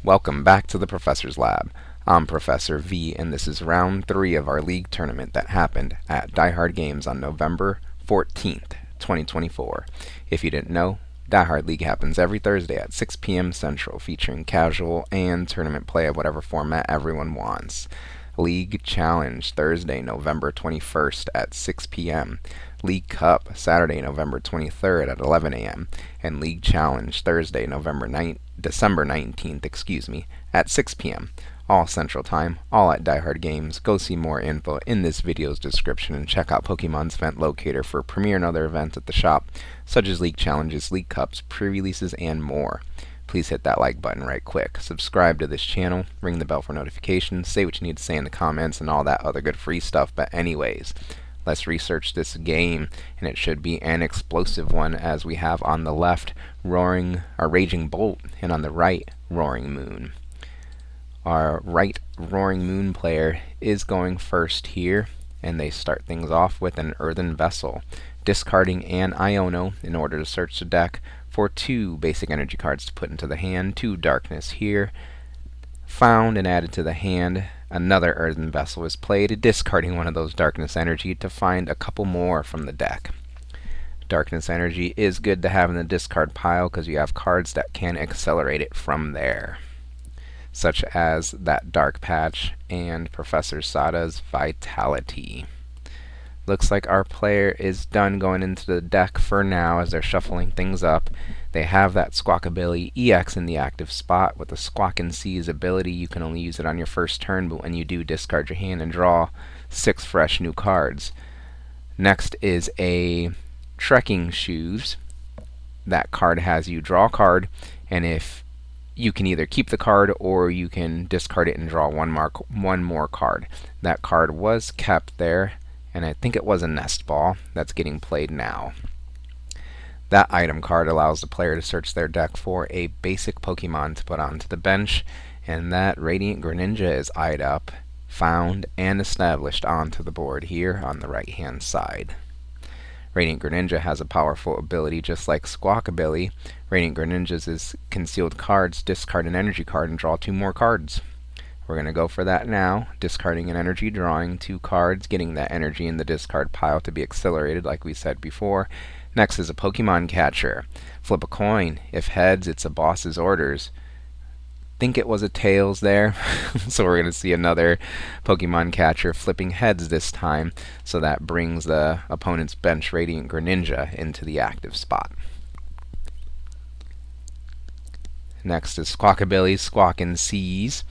Welcome back to the Professor's Lab. I'm Professor V, and this is round 3 of our league tournament that happened at Die Hard Games on November 14th, 2024. If you didn't know, Die Hard League happens every Thursday at 6 p.m. Central, featuring casual and tournament play of whatever format everyone wants. League Challenge Thursday, November 21st at 6 p.m. League Cup Saturday, November 23rd at 11 a.m. and League Challenge Thursday, December 19th, at 6 p.m. All Central Time, all at Die Hard Games. Go see more info in this video's description and check out Pokemon's event locator for premiere and other events at the shop, such as League Challenges, League Cups, pre-releases, and more. Please hit that like button right quick. Subscribe to this channel, ring the bell for notifications, say what you need to say in the comments, and all that other good free stuff. But anyways, let's research this game, and it should be an explosive one, as we have on the left Raging Bolt, and on the right Roaring Moon. Our right Roaring Moon player is going first here, and they start things off with an Earthen Vessel, discarding an Iono in order to search the deck for 2 basic energy cards to put into the hand, 2 Darkness here. Found and added to the hand, another Earthen Vessel is played, discarding one of those Darkness energy to find a couple more from the deck. Darkness energy is good to have in the discard pile because you have cards that can accelerate it from there, such as that Dark Patch and Professor Sada's Vitality. Looks like our player is done going into the deck for now as they're shuffling things up. They have that Squawkabilly EX in the active spot. With the Squawk and Seize ability, you can only use it on your first turn, but when you do, discard your hand and draw 6 fresh new cards. Next is a Trekking Shoes. That card has you draw a card, and if you can either keep the card or you can discard it and draw one more card. That card was kept there, and I think it was a Nest Ball that's getting played now. That item card allows the player to search their deck for a basic Pokemon to put onto the bench, and that Radiant Greninja is eyed up, found, and established onto the board here on the right hand side. Radiant Greninja has a powerful ability just like Squawkabilly. Radiant Greninja's is concealed cards, discard an energy card, and draw 2 more cards. We're going to go for that now, discarding an energy, drawing 2 cards, getting that energy in the discard pile to be accelerated like we said before. Next is a Pokemon Catcher. Flip a coin. If heads, it's a boss's orders. Think it was a tails there, so we're going to see another Pokemon Catcher flipping heads this time, so that brings the opponent's bench Radiant Greninja into the active spot. Next is Squawkabilly's Squawk and Seize,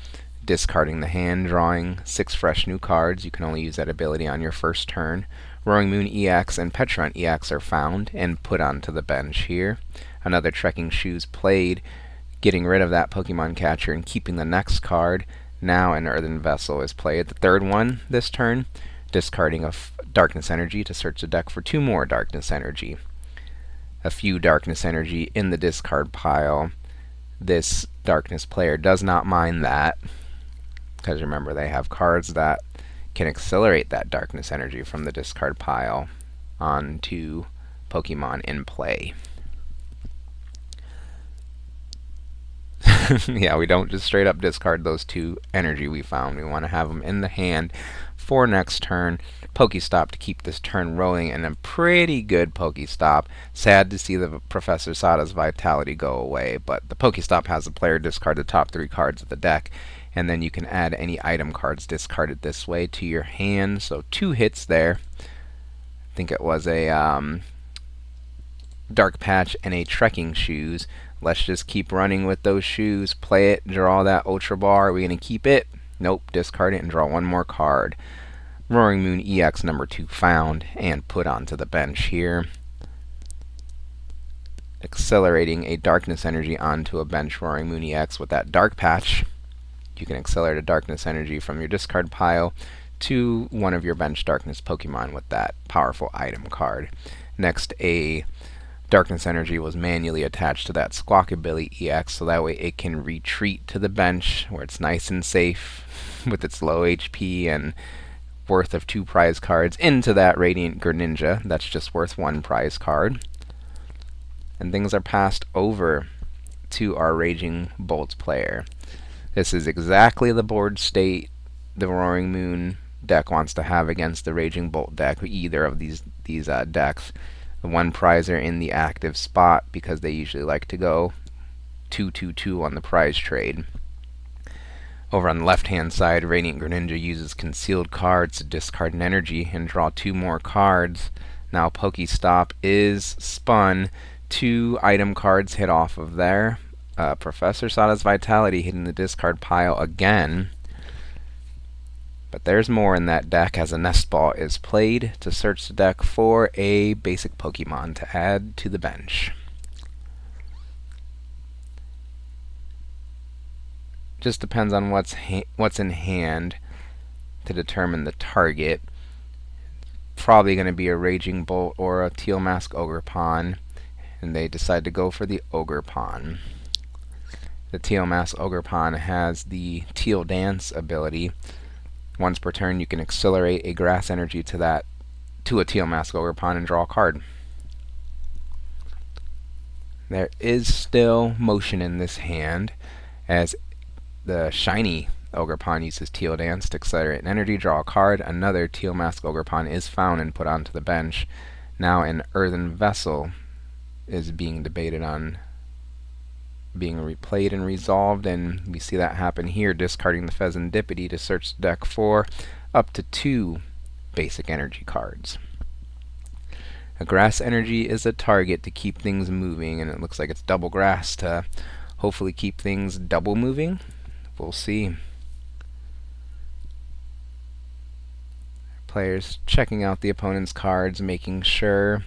discarding the hand, drawing 6 fresh new cards. You can only use that ability on your first turn. Roaring Moon EX and Petron EX are found and put onto the bench here. Another Trekking Shoes played, getting rid of that Pokemon Catcher and keeping the next card. Now an Earthen Vessel is played, the third one this turn, discarding a Darkness Energy to search the deck for 2 more Darkness Energy. A few Darkness Energy in the discard pile. This Darkness player does not mind that, because remember, they have cards that can accelerate that Darkness energy from the discard pile onto Pokemon in play. Yeah, we don't just straight up discard those 2 energy we found. We want to have them in the hand for next turn. Pokestop to keep this turn rolling, and a pretty good Pokestop. Sad to see the Professor Sada's Vitality go away, but the Pokestop has the player discard the top 3 cards of the deck, and then you can add any item cards discarded this way to your hand. So 2 hits there. I think it was a Dark Patch and a Trekking Shoes. Let's just keep running with those shoes. Play it, draw that Ultra Bar. Are we going to keep it? Nope, discard it and draw 1 more card. Roaring Moon EX number 2 found and put onto the bench here. Accelerating a Darkness energy onto a bench Roaring Moon EX with that Dark Patch. You can accelerate a Darkness energy from your discard pile to one of your bench Darkness Pokemon with that powerful item card. Next, a Darkness energy was manually attached to that Squawkabilly EX, so that way it can retreat to the bench where it's nice and safe with its low HP and worth of 2 prize cards into that Radiant Greninja that's just worth 1 prize card. and things are passed over to our Raging Bolt player. This is exactly the board state the Roaring Moon deck wants to have against the Raging Bolt deck, either of these decks. The one prizer in the active spot, because they usually like to go 2-2-2 on the prize trade. Over on the left-hand side, Radiant Greninja uses concealed cards to discard an energy and draw 2 more cards. Now Pokestop is spun. 2 item cards hit off of there. Professor Sada's Vitality hitting the discard pile again. But there's more in that deck as a Nest Ball is played to search the deck for a basic Pokemon to add to the bench. Just depends on what's in hand to determine the target. Probably going to be a Raging Bolt or a Teal Mask Ogerpon, and they decide to go for the Ogerpon. The Teal Mask Ogerpon has the Teal Dance ability. Once per turn, you can accelerate a grass energy to a Teal Mask Ogerpon and draw a card. There is still motion in this hand, as the shiny Ogerpon uses Teal Dance to accelerate an energy, draw a card. Another Teal Mask Ogerpon is found and put onto the bench. Now an Earthen Vessel is being debated on being replayed and resolved, and we see that happen here, discarding the Pheasantipity to search the deck for up to 2 basic energy cards. A grass energy is a target to keep things moving, and it looks like it's double grass to hopefully keep things double moving. We'll see. Players checking out the opponent's cards, making sure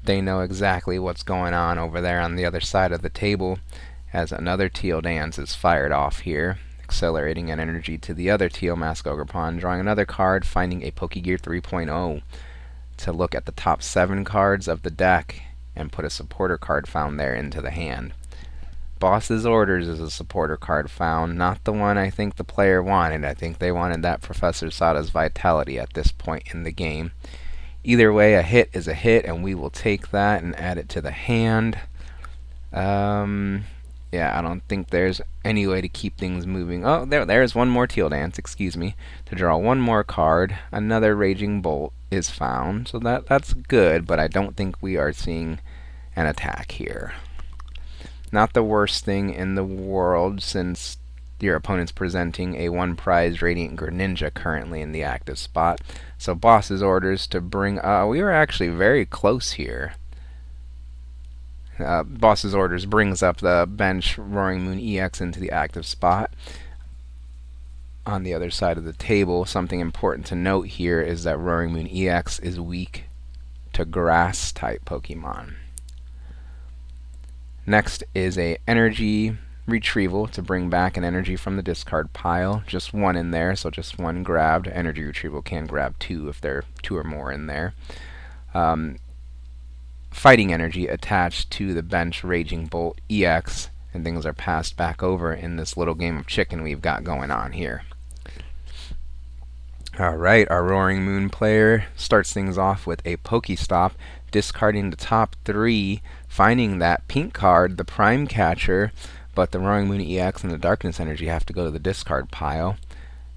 they know exactly what's going on over there on the other side of the table, as another Teal Dance is fired off here, accelerating an energy to the other Teal Mask Ogerpon, drawing another card, finding a Pokegear 3.0 to look at the top 7 cards of the deck and put a supporter card found there into the hand. Boss's Orders is a supporter card found, not the one I think the player wanted. I think they wanted that Professor Sada's Vitality at this point in the game. Either way, a hit is a hit, and we will take that and add it to the hand. Yeah, I don't think there's any way to keep things moving. Oh, there's one more Teal Dance, excuse me, to draw one more card. Another Raging Bolt is found, so that's good, but I don't think we are seeing an attack here. Not the worst thing in the world, since your opponent's presenting a 1-prize Radiant Greninja currently in the active spot. So Boss's Orders to bring... we were actually very close here. Boss's Orders brings up the bench Roaring Moon EX into the active spot. On the other side of the table, something important to note here is that Roaring Moon EX is weak to Grass-type Pokemon. Next is a energy retrieval to bring back an energy from the discard pile. Just 1 in there, so just 1 grabbed. Energy retrieval can grab 2 if there are 2 or more in there. Fighting energy attached to the bench Raging Bolt EX, and things are passed back over in this little game of chicken we've got going on here. Alright, our Roaring Moon player starts things off with a Pokestop, discarding the top 3, finding that pink card, the Prime Catcher, but the Roaring Moon EX and the Darkness Energy have to go to the discard pile.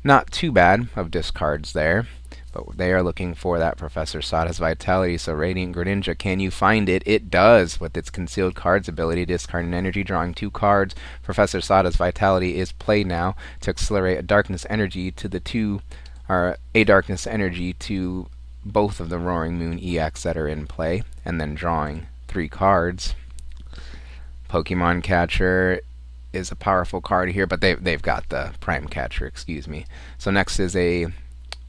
Not too bad of discards there, but they are looking for that Professor Sada's Vitality, so Radiant Greninja, can you find it? It does, with its Concealed Cards ability, discard an energy, drawing 2 cards. Professor Sada's Vitality is played now to accelerate a Darkness Energy to the 2, or a Darkness Energy to both of the Roaring Moon EX that are in play, and then drawing 3 cards. Pokemon Catcher is a powerful card here, but they've got the Prime Catcher, excuse me. So next is a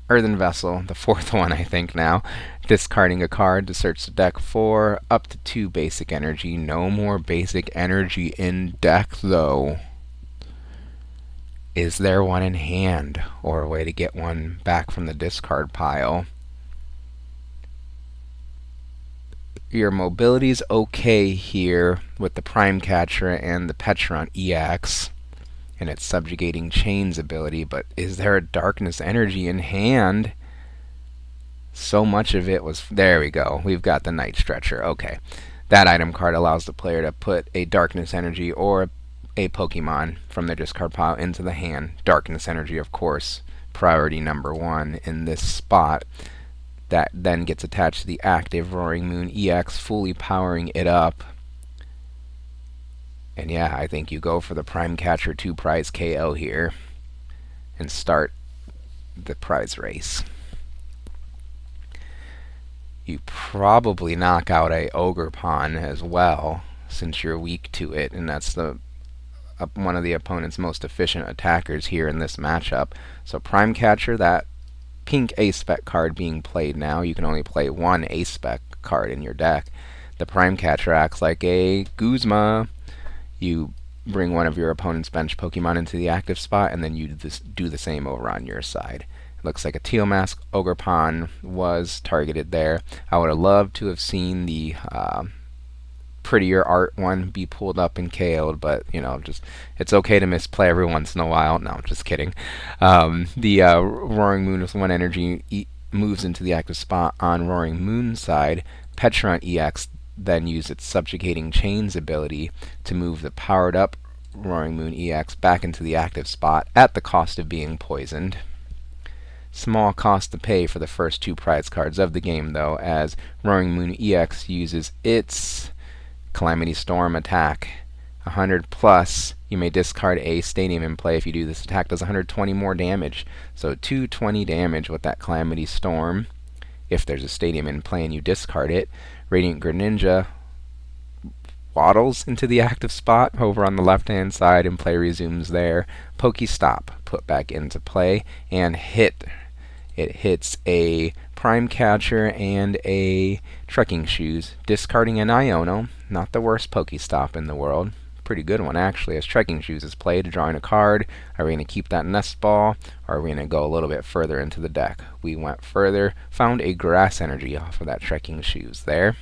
Earthen Vessel, the 4th one I think now, discarding a card to search the deck for up to 2 basic energy. No more basic energy in deck though. Is there one in hand, or a way to get one back from the discard pile? Your mobility's okay here with the Prime Catcher and the Petron EX and its Subjugating Chains ability, but is there a Darkness Energy in hand? So much of it was... There we go. We've got the Night Stretcher. Okay. That item card allows the player to put a Darkness Energy or a Pokemon from their discard pile into the hand. Darkness Energy, of course, priority number 1 in this spot. That then gets attached to the active Roaring Moon EX, fully powering it up. And yeah, I think you go for the Prime Catcher 2 prize KO here and start the prize race. You probably knock out a Ogerpon as well, since you're weak to it, and that's one of the opponent's most efficient attackers here in this matchup. So Prime Catcher, that pink A-Spec card being played now. You can only play one A-Spec card in your deck. The Prime Catcher acts like a Guzma. You bring one of your opponent's bench Pokemon into the active spot, and then you do the same over on your side. Looks like a Teal Mask Ogerpon was targeted there. I would have loved to have seen the prettier art one be pulled up and KO'd, but just it's okay to misplay every once in a while. No, just kidding. The Roaring Moon with 1 energy moves into the active spot on Roaring Moon's side. Petron EX then used its Subjugating Chains ability to move the powered up Roaring Moon EX back into the active spot at the cost of being poisoned. Small cost to pay for the first 2 prize cards of the game, though, as Roaring Moon EX uses its Calamity Storm attack. 100 plus, you may discard a Stadium in play. If you do, this attack does 120 more damage. So 220 damage with that Calamity Storm. If there's a Stadium in play and you discard it, Radiant Greninja waddles into the active spot over on the left-hand side, and play resumes there. Pokestop put back into play and hit. It hits a Prime Catcher and a Trekking Shoes, discarding an Iono. Not the worst Pokestop in the world. Pretty good one, actually, as Trekking Shoes is played, drawing a card. Are we going to keep that Nest Ball, or are we going to go a little bit further into the deck? We went further, found a Grass Energy off of that Trekking Shoes there.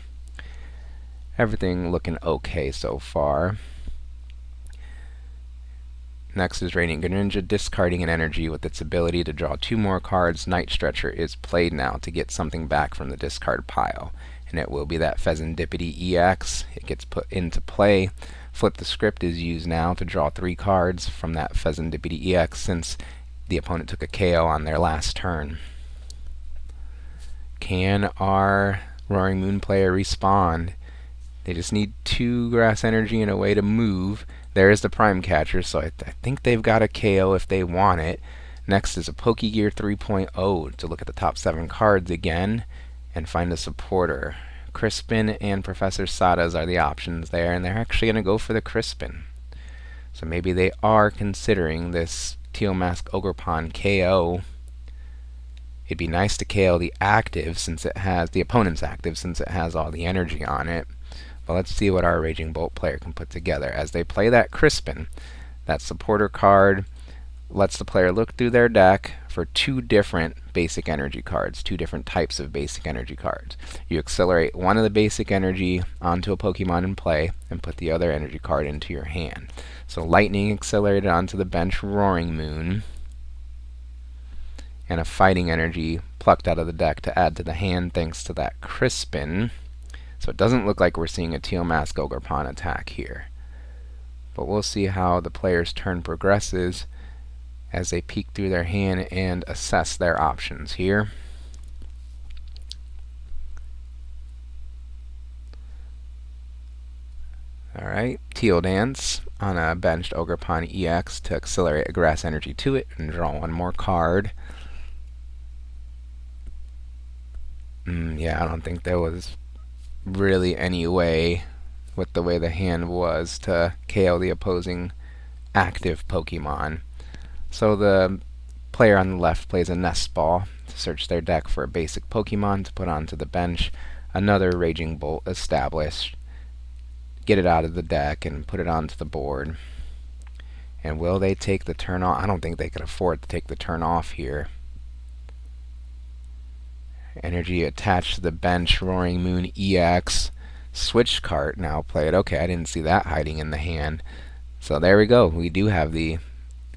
Everything looking okay so far. Next is Radiant Greninja discarding an energy with its ability to draw 2 more cards. Night Stretcher is played now to get something back from the discard pile, and it will be that Pheasantipede EX. It gets put into play. Flip the Script is used now to draw 3 cards from that Pheasantipede EX since the opponent took a KO on their last turn. Can our Roaring Moon player respond? They just need 2 Grass Energy and a way to move. There is the Prime Catcher, so I think they've got a KO if they want it. Next is a Pokegear 3.0 to look at the top 7 cards again and find a supporter. Crispin and Professor Sada's are the options there, and they're actually going to go for the Crispin. So maybe they are considering this Teal Mask Ogerpon KO. It'd be nice to KO the active since it has the opponent's active since it has all the energy on it. But let's see what our Raging Bolt player can put together. As they play that Crispin, that supporter card lets the player look through their deck for 2 different basic energy cards, 2 different types of basic energy cards. You accelerate one of the basic energy onto a Pokemon in play and put the other energy card into your hand. So Lightning accelerated onto the bench Roaring Moon, and a Fighting Energy plucked out of the deck to add to the hand thanks to that Crispin. So it doesn't look like we're seeing a Teal Mask Ogerpon attack here. But we'll see how the player's turn progresses as they peek through their hand and assess their options here. Alright, Teal Dance on a benched Ogerpon EX to accelerate a Grass Energy to it and draw 1 more card. Yeah, I don't think there was really any way, with the way the hand was, to KO the opposing active Pokemon. So the player on the left plays a Nest Ball to search their deck for a basic Pokemon to put onto the bench. Another Raging Bolt established. Get it out of the deck and put it onto the board. And will they take the turn off? I don't think they could afford to take the turn off here. Energy attached to the bench, Roaring Moon EX. Switch cart now played. Okay, I didn't see that hiding in the hand. So there we go. We do have the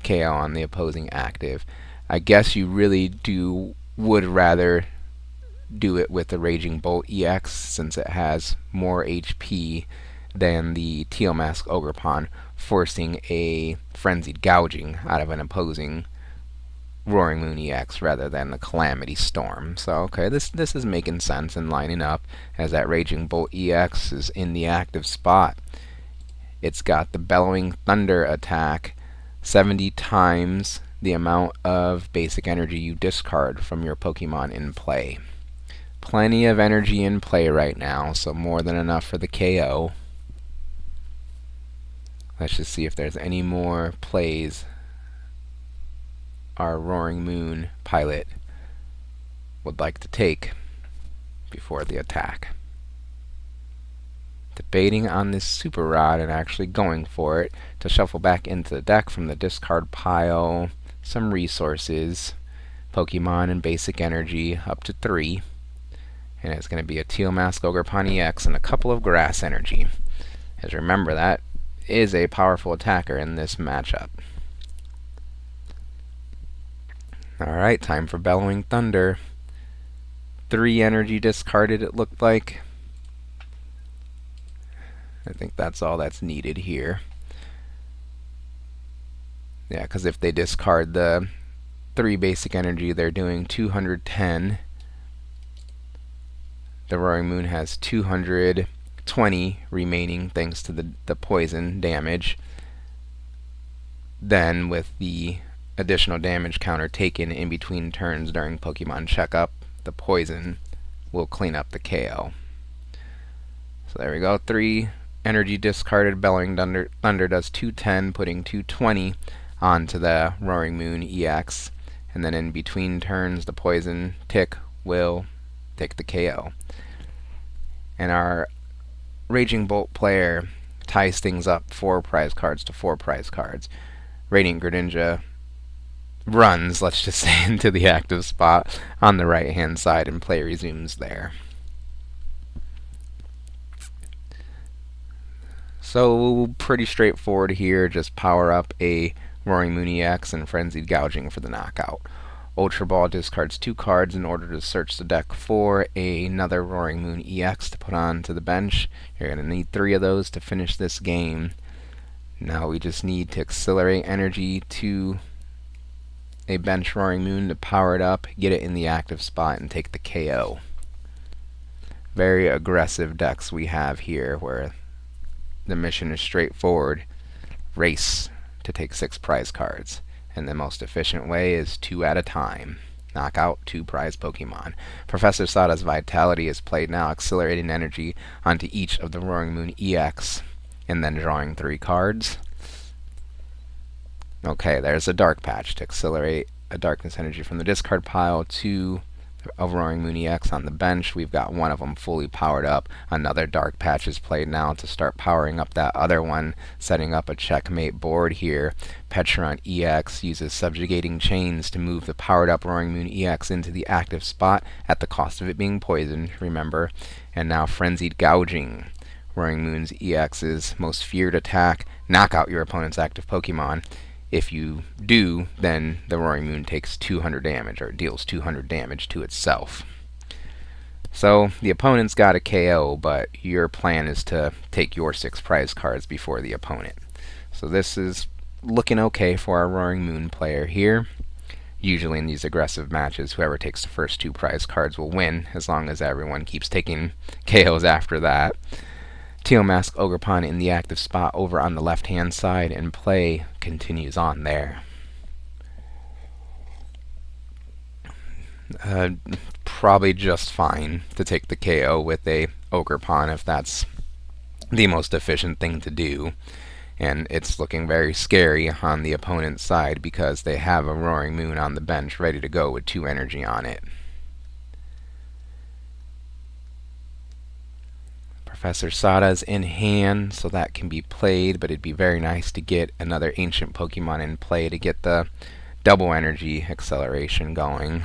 KO on the opposing active. I guess you really would rather do it with the Raging Bolt EX since it has more HP than the Teal Mask Ogerpon, forcing a Frenzied Gouging out of an opposing Roaring Moon EX rather than the Calamity Storm. So, okay, this is making sense and lining up as that Raging Bolt EX is in the active spot. It's got the Bellowing Thunder attack, 70 times the amount of basic energy you discard from your Pokemon in play. Plenty of energy in play right now, so more than enough for the KO. Let's just see if there's any more plays our Roaring Moon pilot would like to take before the attack. Debating on this Super Rod and actually going for it to shuffle back into the deck from the discard pile some resources, Pokemon and basic energy up to 3. And it's going to be a Teal Mask Ogerpon EX and a couple of Grass Energy. As remember, that is a powerful attacker in this matchup. Alright, time for Bellowing Thunder. 3 energy discarded, it looked like. I think that's all that's needed here. Yeah, because if they discard the 3 basic energy, they're doing 210. The Roaring Moon has 220 remaining thanks to the poison damage. Then with the additional damage counter taken in between turns during Pokemon Checkup, the poison will clean up the KO. So there we go. 3 energy discarded. Bellowing Thunder does 210, putting 220 onto the Roaring Moon EX. And then in between turns, the poison tick will take the KO. And our Raging Bolt player ties things up 4 prize cards to 4 prize cards. Radiant Greninja runs, let's just say, into the active spot on the right hand side, and play resumes there. So pretty straightforward here. Just power up a Roaring Moon EX and Frenzied Gouging for the knockout. Ultra Ball discards 2 cards in order to search the deck for another Roaring Moon EX to put onto the bench. You're going to need 3 of those to finish this game. Now we just need to accelerate energy to a bench Roaring Moon to power it up, get it in the active spot, and take the KO. Very aggressive decks we have here, where the mission is straightforward. Race to take 6 prize cards. And the most efficient way is 2 at a time. Knock out 2 prize Pokemon. Professor Sada's Vitality is played now, accelerating energy onto each of the Roaring Moon EX, and then drawing 3 cards. Okay, there's a Dark Patch to accelerate a Darkness Energy from the discard pile to a Roaring Moon EX on the bench. We've got one of them fully powered up. Another Dark Patch is played now to start powering up that other one, setting up a checkmate board here. Petron EX uses Subjugating Chains to move the powered up Roaring Moon EX into the active spot at the cost of it being poisoned, remember. And now Frenzied Gouging, Roaring Moon's EX's most feared attack. Knock out your opponent's active Pokemon. If you do, then the Roaring Moon takes 200 damage, or deals 200 damage to itself. So the opponent's got a KO, but your plan is to take your 6 prize cards before the opponent. So this is looking okay for our Roaring Moon player here. Usually in these aggressive matches, whoever takes the first 2 prize cards will win, as long as everyone keeps taking KOs after that. Teal Mask Ogerpon in the active spot over on the left-hand side, and play continues on there. Probably just fine to take the KO with a Ogerpon if that's the most efficient thing to do. And it's looking very scary on the opponent's side because they have a Roaring Moon on the bench ready to go with 2 energy on it. Professor Sada's in hand, so that can be played, but it'd be very nice to get another ancient Pokemon in play to get the double energy acceleration going.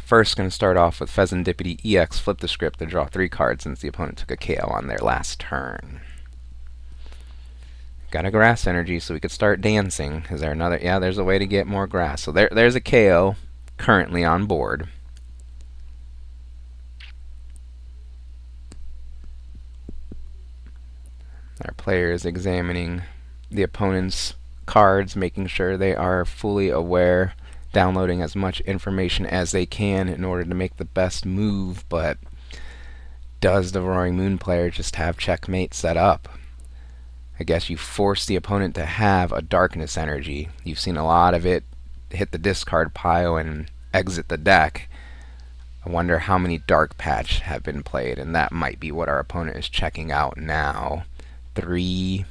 First, going to start off with Pheasantipity EX, flip the script to draw 3 cards since the opponent took a KO on their last turn. Got a grass energy, so we could start dancing. Is there another? Yeah, there's a way to get more grass. So there's a KO currently on board. Our player is examining the opponent's cards, making sure they are fully aware, downloading as much information as they can in order to make the best move. But does the Roaring Moon player just have checkmate set up? I guess you force the opponent to have a darkness energy. You've seen a lot of it hit the discard pile and exit the deck. I wonder how many dark patch have been played, and that might be what our opponent is checking out now. 3,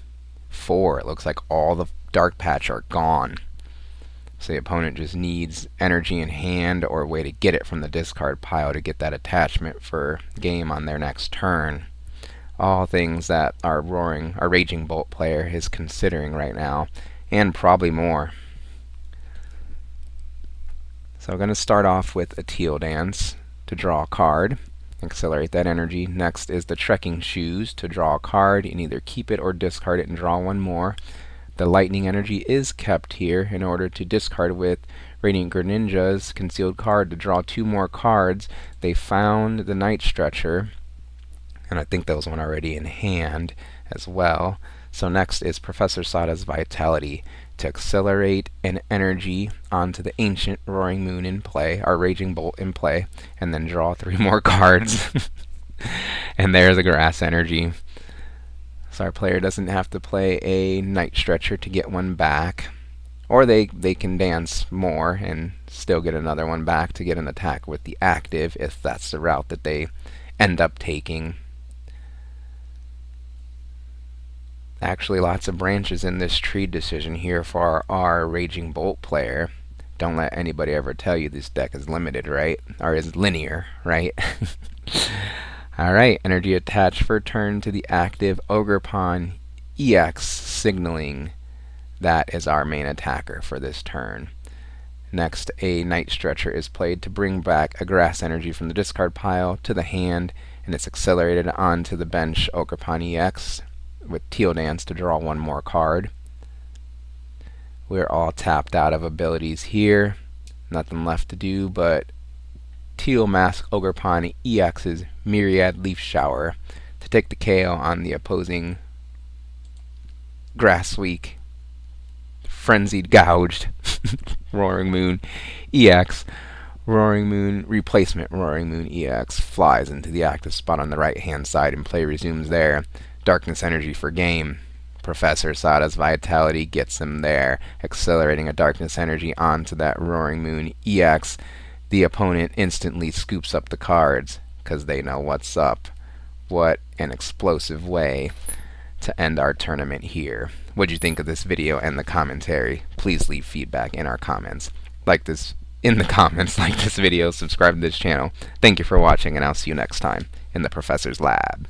4. It looks like all the dark patch are gone. So the opponent just needs energy in hand or a way to get it from the discard pile to get that attachment for game on their next turn. All things that our Raging Bolt player is considering right now, and probably more. So I'm going to start off with a Teal Dance to draw a card, accelerate that energy. Next is the Trekking Shoes to draw a card. You can either keep it or discard it and draw one more. The Lightning energy is kept here in order to discard with Radiant Greninja's concealed card to draw 2 more cards. They found the Night Stretcher, and I think there was one already in hand as well. So next is Professor Sada's Vitality to accelerate an energy onto the Ancient Roaring Moon in play, our Raging Bolt in play, and then draw 3 more cards. And there's a Grass energy. So our player doesn't have to play a Night Stretcher to get one back. Or they can dance more and still get another one back to get an attack with the active if that's the route that they end up taking. Actually, lots of branches in this tree decision here for our Raging Bolt player. Don't let anybody ever tell you this deck is limited, right? Or is linear, right? Alright, energy attached for turn to the active Ogerpon EX, signaling that is our main attacker for this turn. Next, a Night Stretcher is played to bring back a Grass energy from the discard pile to the hand, and it's accelerated onto the bench Ogerpon EX with Teal Dance to draw 1 more card. We're all tapped out of abilities here. Nothing left to do but Teal Mask Ogerpon EX's Myriad Leaf Shower to take the KO on the opposing Grass Weak Frenzied Gouged Roaring Moon EX. Roaring Moon replacement Roaring Moon EX flies into the active spot on the right hand side and play resumes there. Darkness energy for game. Professor Sada's Vitality gets him there, accelerating a darkness energy onto that Roaring Moon EX. The opponent instantly scoops up the cards because they know what's up. What an explosive way to end our tournament here. What'd you think of this video and the commentary? Please leave feedback in our comments. Like this video, subscribe to this channel. Thank you for watching, and I'll see you next time in the Professor's Lab.